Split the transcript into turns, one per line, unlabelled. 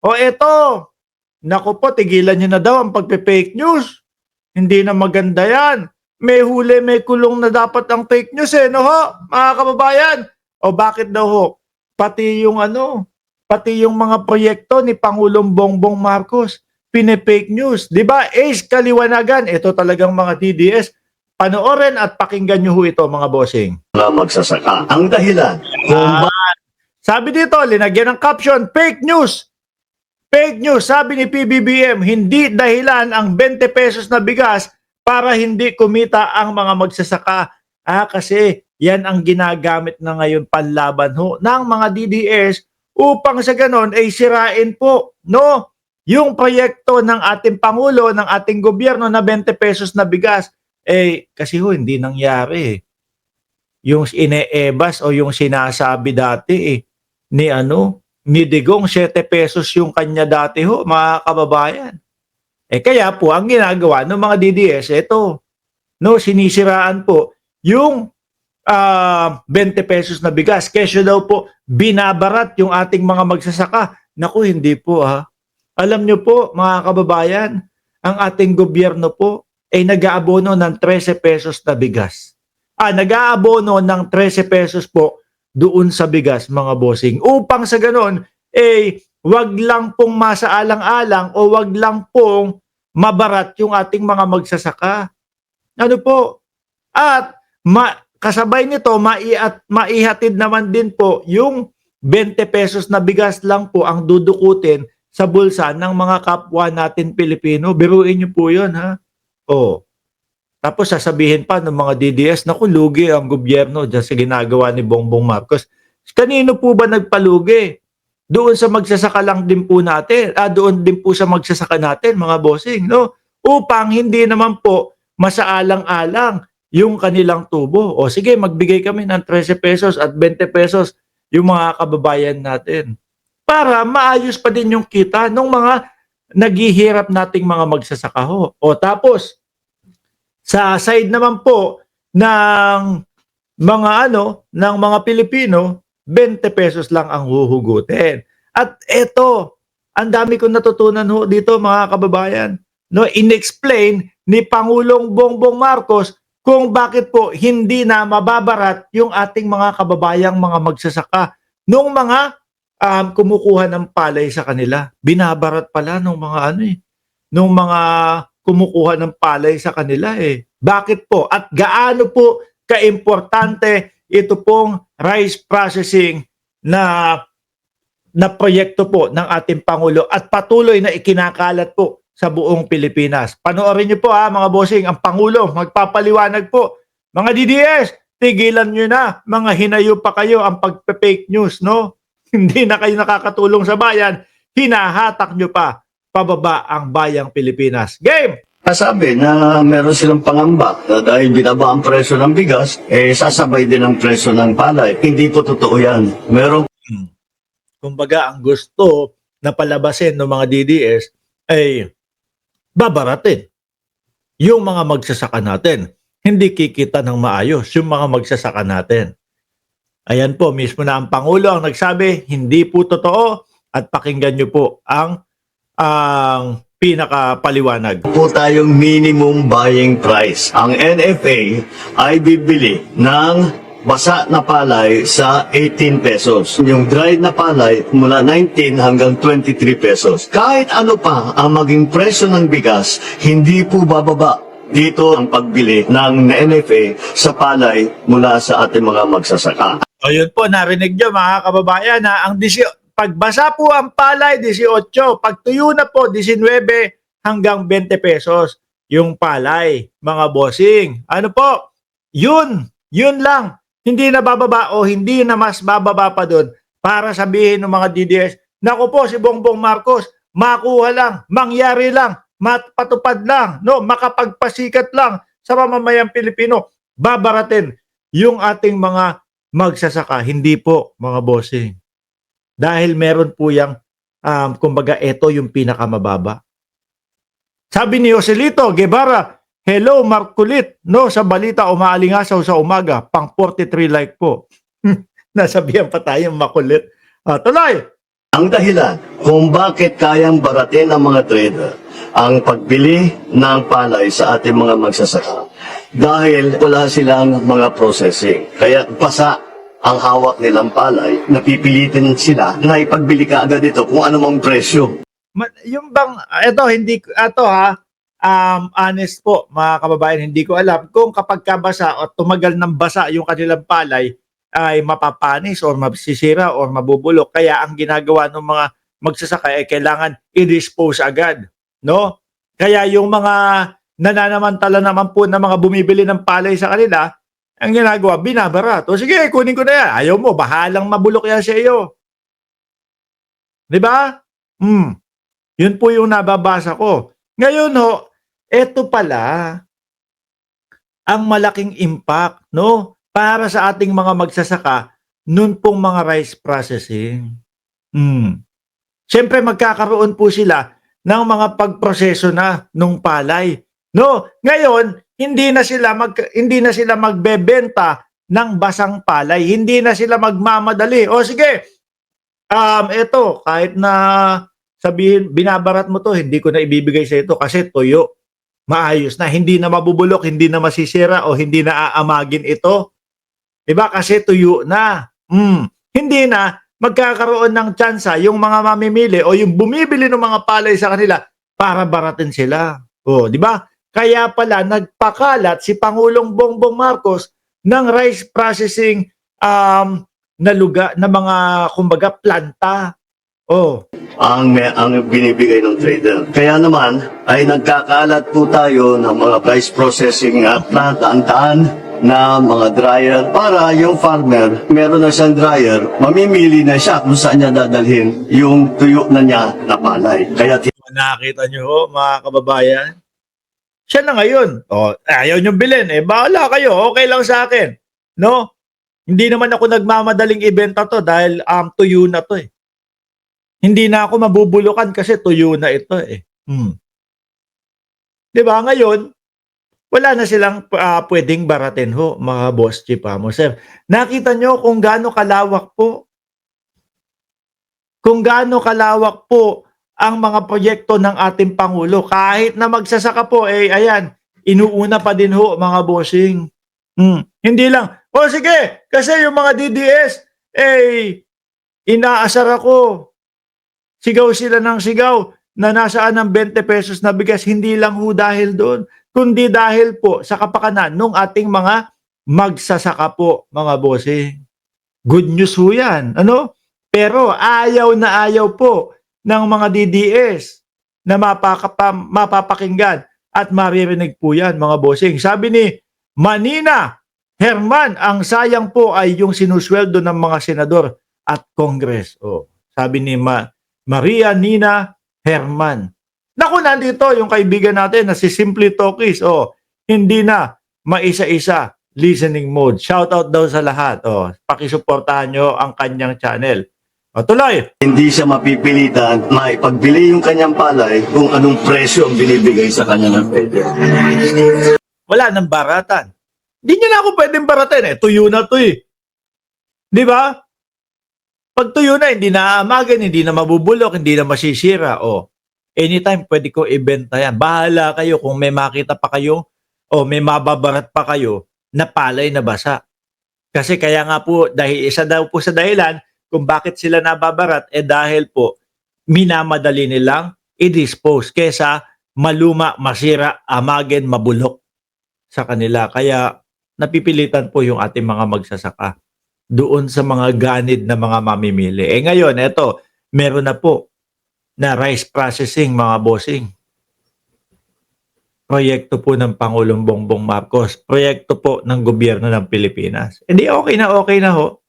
O eto, naku po, tigilan niyo na daw ang pagpe-fake news. Hindi na maganda yan. May huli, may kulong na dapat ang fake news no ho, mga kababayan. O bakit daw ho? Pati yung pati yung mga proyekto ni Pangulong Bongbong Marcos, pine-fake news. Di ba? Ace kaliwanagan. Ito talagang mga DDS. Panoorin at pakinggan nyo ho ito, mga bossing.
Mga magsasaka. Ang dahilan kung
sabi dito, linagyan ng caption, fake news. Fake news, sabi ni PBBM, hindi dahilan ang 20 pesos na bigas para hindi kumita ang mga magsasaka. Kasi yan ang ginagamit na ngayon panlaban ho ng mga DDS upang sa ganon ay sirain po yung proyekto ng ating Pangulo, ng ating gobyerno na 20 pesos na bigas. Kasi ho, hindi nangyari. Yung ine-ebas o yung sinasabi dati ni Digong 7 pesos yung kanya dati ho, mga kababayan. Kaya po, ang ginagawa ng mga DDS, sinisiraan po yung 20 pesos na bigas. Kesyo daw po, binabarat yung ating mga magsasaka. Naku, hindi po Alam nyo po, mga kababayan, ang ating gobyerno po ay nag-aabono ng 13 pesos na bigas. Nag-aabono ng 13 pesos po doon sa bigas, mga bossing. Upang sa ganon, wag lang pong masaalang-alang o wag lang pong mabarat yung ating mga magsasaka. Ano po? At kasabay nito, maihatid naman din po yung 20 pesos na bigas lang po ang dudukutin sa bulsa ng mga kapwa natin Pilipino. Biruin niyo po yun, Tapos sasabihin pa ng mga DDS, naku, lugi ang gobyerno dyan sa ginagawa ni Bongbong Marcos. Kanino po ba nagpalugi? Doon sa magsasaka lang din po natin. Doon din po sa magsasaka natin, mga bossing, Upang hindi naman po masaalang-alang yung kanilang tubo. O sige, magbigay kami ng 13 pesos at 20 pesos yung mga kababayan natin. Para maayos pa din yung kita ng mga naghihirap nating mga magsasaka ho. O tapos, sa side naman po ng ng mga Pilipino, 20 pesos lang ang huhugutin. At eto, ang dami kong natutunan ho dito, mga kababayan. In-explain ni Pangulong Bongbong Marcos kung bakit po hindi na mababarat yung ating mga kababayang mga magsasaka nung mga kumukuha ng palay sa kanila. Binabarat pala nung mga nung mga kumukuha ng palay sa kanila Bakit po? At gaano po kaimportante ito pong rice processing na proyekto po ng ating Pangulo at patuloy na ikinakalat po sa buong Pilipinas. Panoorin niyo po mga bossing, ang Pangulo magpapaliwanag po. Mga DDS, tigilan niyo na, mga hinayo pa kayo ang pagpe-fake news, Hindi na kayo nakakatulong sa bayan, hinahatak niyo pa pababa ang bayang Pilipinas. Game!
sabi na meron silang pangamba na dahil binaba ang presyo ng bigas, sasabay din ang presyo ng palay. Hindi po totoo yan.
Kumbaga, ang gusto na palabasin ng mga DDS ay babaratin yung mga magsasaka natin. Hindi kikita ng maayos yung mga magsasaka natin. Ayan po, mismo na ang Pangulo ang nagsabi, hindi po totoo at pakinggan nyo po ang pinakapaliwanag.
Po tayong minimum buying price. Ang NFA ay bibili ng basa na palay sa 18 pesos. Yung dried na palay mula 19 hanggang 23 pesos. Kahit ano pa ang maging presyo ng bigas, hindi po bababa dito ang pagbili ng NFA sa palay mula sa ating mga magsasaka.
Ayun po, narinig nyo mga kababayan ang pagbasa po ang palay 18, pag tuyo na po 19 hanggang 20 pesos yung palay, mga bossing. Ano po? Yun lang. Hindi na bababa o hindi na mas bababa pa doon para sabihin ng mga DDS, naku po si Bongbong Marcos, makuha lang, mangyari lang, matupad lang, makapagpasikat lang sa mamamayang Pilipino, babaratin yung ating mga magsasaka. Hindi po, mga bossing. Dahil meron po yung, kumbaga, ito yung pinakamababa. Sabi ni Joselito Guevara, hello Markulit, sa balita umaalingasaw sa umaga, pang 43 like po. Nasabihan pa tayong makulit. Tuloy!
ang dahilan kung bakit kayang baratin ng mga trader ang pagbili ng palay sa ating mga magsasaka. Dahil wala silang mga processing. Kaya basa ang hawak nilang palay, napipilitin sila na ipagbili ka agad ito kung anumang presyo.
Yung bang, ito ha, honest po mga kababayan, hindi ko alam kung kapag kabasa o tumagal ng basa yung kanilang palay ay mapapanis or mabisisira or mabubulok. Kaya ang ginagawa ng mga magsasaka ay kailangan i-dispose agad, no? Kaya yung mga nananamantala naman po ng mga bumibili ng palay sa kanila, ang ginagawa, binabarat. O sige, kunin ko na yan. Ayaw mo, bahalang mabulok yan sa iyo. Di ba? Yun po yung nababasa ko. Ngayon ho, eto pala ang malaking impact, no? Para sa ating mga magsasaka nun pong mga rice processing. Siyempre magkakaroon po sila ng mga pagproseso na nung palay. No, ngayon hindi na sila magbebenta ng basang palay. Hindi na sila magmamadali. O sige, eto kahit na sabihin binabarat mo to, hindi ko na ibibigay sa ito kasi tuyo. Maayos na, hindi na mabubulok, hindi na masisira o hindi na aamagin ito. Diba? Kasi tuyo na. Hindi na magkakaroon ng tsansa yung mga mamimili o yung bumibili ng mga palay sa kanila para baratin sila. O, di ba? Kaya pala nagpakalat si Pangulong Bongbong Marcos ng rice processing na lugar, na mga kumbaga planta. Oh,
ang binibigay ng trader. Kaya naman ay nagkakalat po tayo ng mga rice processing plant, ang daan na mga dryer para yung farmer, meron na siyang dryer, mamimili na siya kung saan niya dadalhin yung tuyo na niya na palay. Kaya
nakita nyo ho, mga kababayan? Siya na ngayon. Oh, ayaw nyo bilhin. Bahala kayo. Okay lang sa akin. No? Hindi naman ako nagmamadaling ibenta to dahil tuyo na to eh. Hindi na ako mabubulukan kasi tuyo na ito eh. Diba? Ngayon, wala na silang pwedeng baratin ho, mga boss chief mo, sir. Nakita nyo kung gaano kalawak po. Kung gaano kalawak po ang mga proyekto ng ating Pangulo. Kahit na magsasaka po, ayan, inuuna pa din ho, mga bossing. Hindi lang, sige, kasi yung mga DDS, inaasar ako. Sigaw sila ng sigaw na nasaan ng 20 pesos na bigas, hindi lang ho dahil doon, kundi dahil po sa kapakanan ng ating mga magsasaka po, mga bossing. Good news ho yan, ano? Pero ayaw na ayaw po ng mga DDS na mapapakinggan at maririnig po yan, mga bossing. Sabi ni Manina Herman, ang sayang po ay yung sinusweldo ng mga senador at Congress. Sabi ni Maria Nina Herman. Naku, nandito yung kaibigan natin na si Simply Talkies. Hindi na maisa-isa listening mode. Shout out daw sa lahat. Pakisuportahan nyo ang kanyang channel. Tuloy.
hindi siya mapipilitan na ipagbili yung kanyang palay kung anong presyo ang binibigay sa kanya ng trader.
Wala nang baratan. Hindi niya na ako pwedeng baratin. Tuyo na to eh. Di ba? Pag tuyo na, hindi na aamagin, hindi na mabubulok, hindi na masisira. Anytime pwede ko ibenta yan. Bahala kayo kung may makita pa kayo o may mababarat pa kayo na palay na basa. Kasi kaya nga po, dahil isa daw po sa dahilan kung bakit sila nababarat, dahil po minamadali nilang i-dispose kesa maluma, masira, amagin, mabulok sa kanila. Kaya napipilitan po yung ating mga magsasaka doon sa mga ganid na mga mamimili. Ngayon, eto, meron na po na rice processing, mga bossing. Proyekto po ng Pangulong Bongbong Marcos. Proyekto po ng gobyerno ng Pilipinas. Hindi, okay na ho.